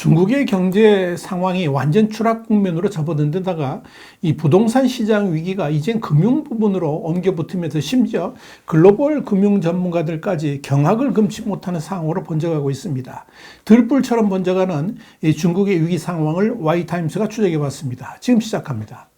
중국의 경제 상황이 완전 추락 국면으로 접어든 데다가 이 부동산 시장 위기가 이젠 금융 부분으로 옮겨붙으면서 심지어 글로벌 금융 전문가들까지 경악을 금치 못하는 상황으로 번져가고 있습니다. 들불처럼 번져가는 이 중국의 위기 상황을 Y타임스가 추적해 봤습니다. 지금 시작합니다.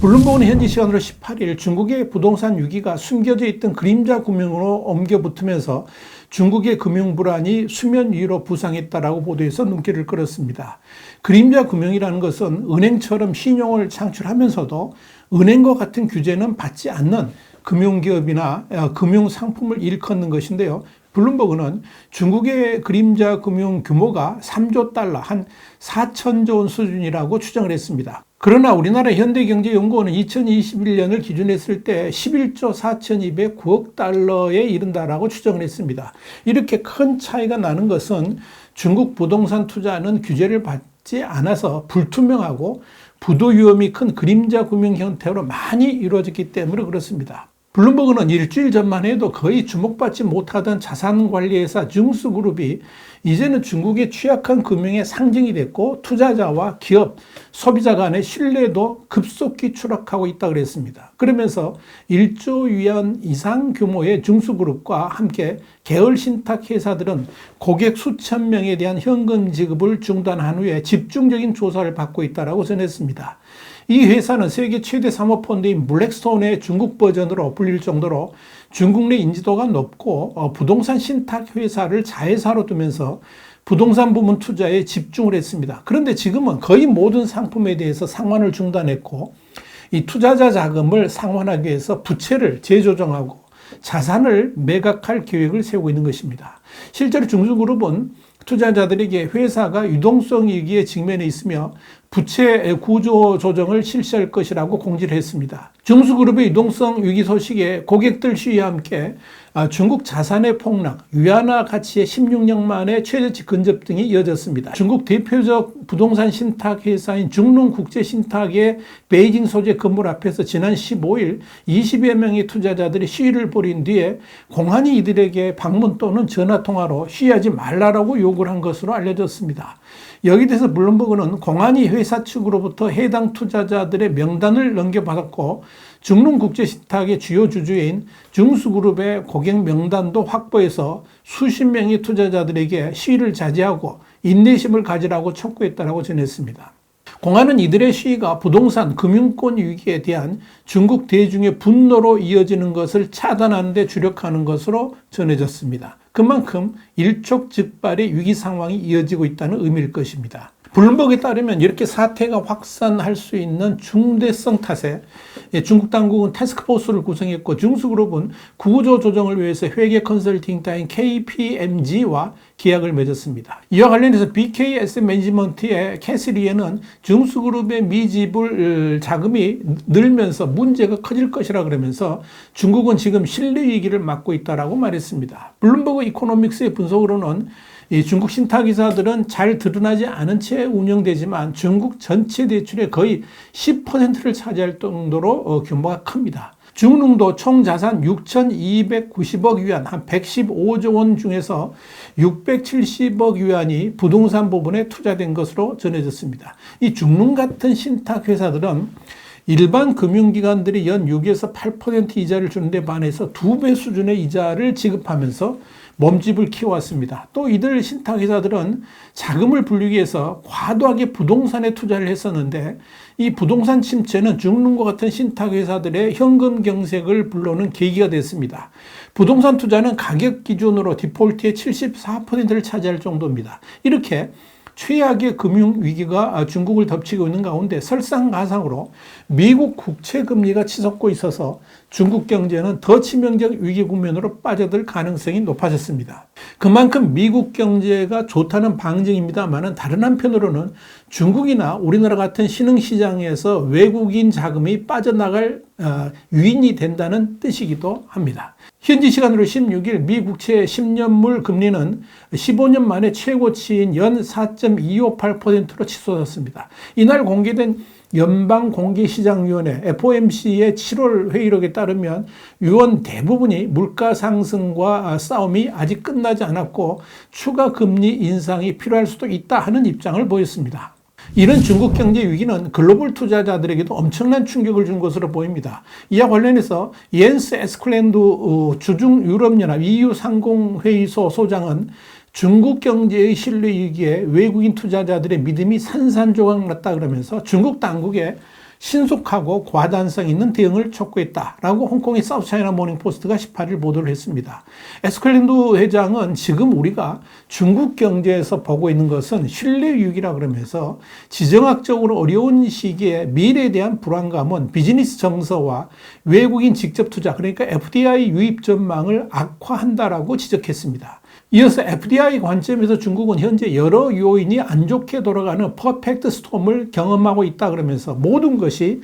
블룸버그는 현지 시간으로 18일 중국의 부동산 위기가 숨겨져 있던 그림자 금융으로 옮겨붙으면서 중국의 금융 불안이 수면 위로 부상했다라고 보도해서 눈길을 끌었습니다. 그림자 금융이라는 것은 은행처럼 신용을 창출하면서도 은행과 같은 규제는 받지 않는 금융기업이나 금융 상품을 일컫는 것인데요. 블룸버그는 중국의 그림자 금융 규모가 3조 달러, 한 4천조 원 수준이라고 추정을 했습니다. 그러나 우리나라 현대경제연구원은 2021년을 기준으로 했을 때 11조 4,209억 달러에 이른다라고 추정을 했습니다. 이렇게 큰 차이가 나는 것은 중국 부동산 투자는 규제를 받지 않아서 불투명하고 부도 위험이 큰 그림자 금융 형태로 많이 이루어졌기 때문에 그렇습니다. 블룸버그는 일주일 전만 해도 거의 주목받지 못하던 자산관리회사 증수그룹이 이제는 중국의 취약한 금융의 상징이 됐고 투자자와 기업, 소비자 간의 신뢰도 급속히 추락하고 있다고 그랬습니다. 그러면서 1조 위안 이상 규모의 증수그룹과 함께 계열 신탁회사들은 고객 수천 명에 대한 현금 지급을 중단한 후에 집중적인 조사를 받고 있다고 전했습니다. 이 회사는 세계 최대 사모펀드인 블랙스톤의 중국 버전으로 불릴 정도로 중국 내 인지도가 높고 부동산 신탁 회사를 자회사로 두면서 부동산 부문 투자에 집중을 했습니다. 그런데 지금은 거의 모든 상품에 대해서 상환을 중단했고 이 투자자 자금을 상환하기 위해서 부채를 재조정하고 자산을 매각할 계획을 세우고 있는 것입니다. 실제로 중수그룹은 투자자들에게 회사가 유동성 위기에 직면해 있으며 부채 구조 조정을 실시할 것이라고 공지를 했습니다. 중수그룹의 유동성 위기 소식에 고객들 시위와 함께 중국 자산의 폭락, 위안화 가치의 16년 만에 최저치 근접 등이 이어졌습니다. 중국 대표적 부동산 신탁 회사인 중릉국제신탁의 베이징 소재 건물 앞에서 지난 15일 20여 명의 투자자들이 시위를 벌인 뒤에 공안이 이들에게 방문 또는 전화통화로 시위하지 말라고 요구를 한 것으로 알려졌습니다. 여기에 대해서 블룸버그는 공안이 회사 측으로부터 해당 투자자들의 명단을 넘겨받았고 중릉국제신탁의 주요 주주인 증수그룹의 고객 명단도 확보해서 수십 명의 투자자들에게 시위를 자제하고 인내심을 가지라고 촉구했다고 전했습니다. 공안은 이들의 시위가 부동산 금융권 위기에 대한 중국 대중의 분노로 이어지는 것을 차단하는 데 주력하는 것으로 전해졌습니다. 그만큼 일촉즉발의 위기 상황이 이어지고 있다는 의미일 것입니다. 블룸버그에 따르면 이렇게 사태가 확산할 수 있는 중대성 탓에 중국 당국은 태스크포스를 구성했고 증수그룹은 구조 조정을 위해서 회계 컨설팅사인 KPMG와 계약을 맺었습니다. 이와 관련해서 BK 애셋 매니지먼트의 캐시리에는 증수그룹의 미지불 자금이 늘면서 문제가 커질 것이라 그러면서 중국은 지금 신뢰 위기를 맞고 있다고 말했습니다. 블룸버그 이코노믹스의 분석으로는 이 중국 신탁회사들은 잘 드러나지 않은 채 운영되지만 중국 전체 대출의 거의 10%를 차지할 정도로 규모가 큽니다. 중릉도 총 자산 6,290억 위안, 한 115조 원 중에서 670억 위안이 부동산 부분에 투자된 것으로 전해졌습니다. 이 중릉 같은 신탁회사들은 일반 금융기관들이 연 6에서 8% 이자를 주는데 반해서 2배 수준의 이자를 지급하면서 몸집을 키워왔습니다. 또 이들 신탁회사들은 자금을 불리기 위해서 과도하게 부동산에 투자를 했었는데 이 부동산 침체는 중릉과 같은 신탁회사들의 현금 경색을 불러오는 계기가 됐습니다. 부동산 투자는 가격 기준으로 디폴트의 74%를 차지할 정도입니다. 이렇게 최악의 금융위기가 중국을 덮치고 있는 가운데 설상가상으로 미국 국채금리가 치솟고 있어서 중국 경제는 더 치명적 위기 국면으로 빠져들 가능성이 높아졌습니다. 그만큼 미국 경제가 좋다는 방증입니다만 다른 한편으로는 중국이나 우리나라 같은 신흥시장에서 외국인 자금이 빠져나갈 유인이 된다는 뜻이기도 합니다. 현지 시간으로 16일 미 국채 10년물 금리는 15년 만에 최고치인 연 4.258%로 치솟았습니다. 이날 공개된 연방공개시장위원회 FOMC의 7월 회의록에 따르면 위원 대부분이 물가 상승과 싸움이 아직 끝나지 않았고 추가 금리 인상이 필요할 수도 있다 하는 입장을 보였습니다. 이런 중국 경제 위기는 글로벌 투자자들에게도 엄청난 충격을 준 것으로 보입니다. 이와 관련해서 옌스 에스클랜드 주중 유럽연합 EU 상공회의소 소장은 중국 경제의 신뢰 위기에 외국인 투자자들의 믿음이 산산조각 났다 그러면서 중국 당국에 신속하고 과단성 있는 대응을 촉구했다라고 홍콩의 사우스차이나 모닝포스트가 18일 보도를 했습니다. 에스클랜드 회장은 지금 우리가 중국 경제에서 보고 있는 것은 신뢰 위기라 그러면서 지정학적으로 어려운 시기에 미래에 대한 불안감은 비즈니스 정서와 외국인 직접 투자 그러니까 FDI 유입 전망을 악화한다라고 지적했습니다. 이어서 FDI 관점에서 중국은 현재 여러 요인이 안 좋게 돌아가는 퍼펙트 스톰을 경험하고 있다 그러면서 모든 것이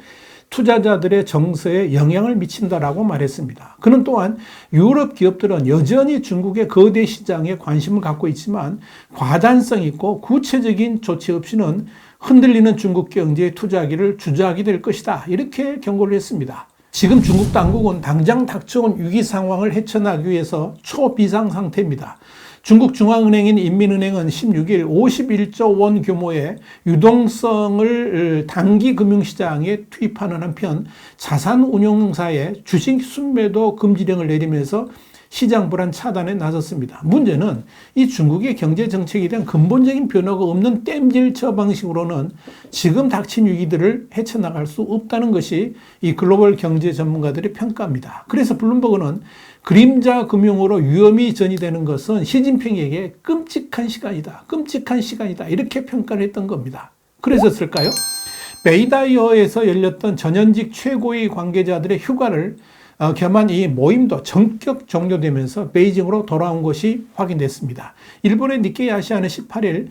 투자자들의 정서에 영향을 미친다라고 말했습니다. 그는 또한 유럽 기업들은 여전히 중국의 거대 시장에 관심을 갖고 있지만 과단성 있고 구체적인 조치 없이는 흔들리는 중국 경제의 투자하기를 주저하게 될 것이다. 이렇게 경고를 했습니다. 지금 중국 당국은 당장 닥쳐온 위기 상황을 헤쳐나가기 위해서 초비상 상태입니다. 중국 중앙은행인 인민은행은 16일 51조 원 규모의 유동성을 단기 금융시장에 투입하는 한편 자산운용사의 주식 순매도 금지령을 내리면서 시장 불안 차단에 나섰습니다. 문제는 이 중국의 경제 정책에 대한 근본적인 변화가 없는 땜질처 방식으로는 지금 닥친 위기들을 헤쳐나갈 수 없다는 것이 이 글로벌 경제 전문가들의 평가입니다. 그래서 블룸버그는 그림자 금융으로 위험이 전이되는 것은 시진핑에게 끔찍한 시간이다. 끔찍한 시간이다. 이렇게 평가를 했던 겁니다. 그랬었을까요? 베이다이어에서 열렸던 전현직 최고위 관계자들의 휴가를 겸한 이 모임도 전격 종료되면서 베이징으로 돌아온 것이 확인됐습니다. 일본의 니케이 아시아는 18일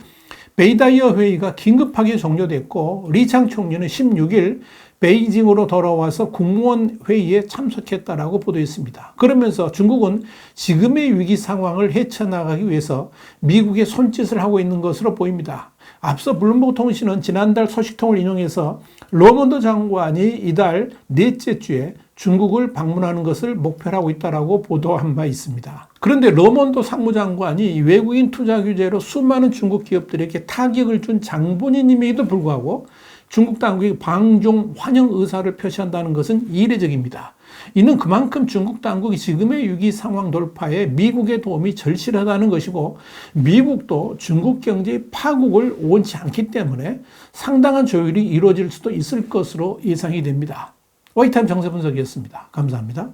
베이다이어 회의가 긴급하게 종료됐고 리창 총리는 16일 베이징으로 돌아와서 국무원 회의에 참석했다라고 보도했습니다. 그러면서 중국은 지금의 위기 상황을 헤쳐나가기 위해서 미국의 손짓을 하고 있는 것으로 보입니다. 앞서 블룸버그 통신은 지난달 소식통을 인용해서 러먼드 장관이 이달 넷째 주에 중국을 방문하는 것을 목표로 하고 있다고 보도한 바 있습니다. 그런데 러먼드 상무장관이 외국인 투자 규제로 수많은 중국 기업들에게 타격을 준 장본인임에도 불구하고 중국 당국이 방중 환영 의사를 표시한다는 것은 이례적입니다. 이는 그만큼 중국 당국이 지금의 위기 상황 돌파에 미국의 도움이 절실하다는 것이고 미국도 중국 경제의 파국을 원치 않기 때문에 상당한 조율이 이루어질 수도 있을 것으로 예상이 됩니다. 와이타임 정세 분석이었습니다. 감사합니다.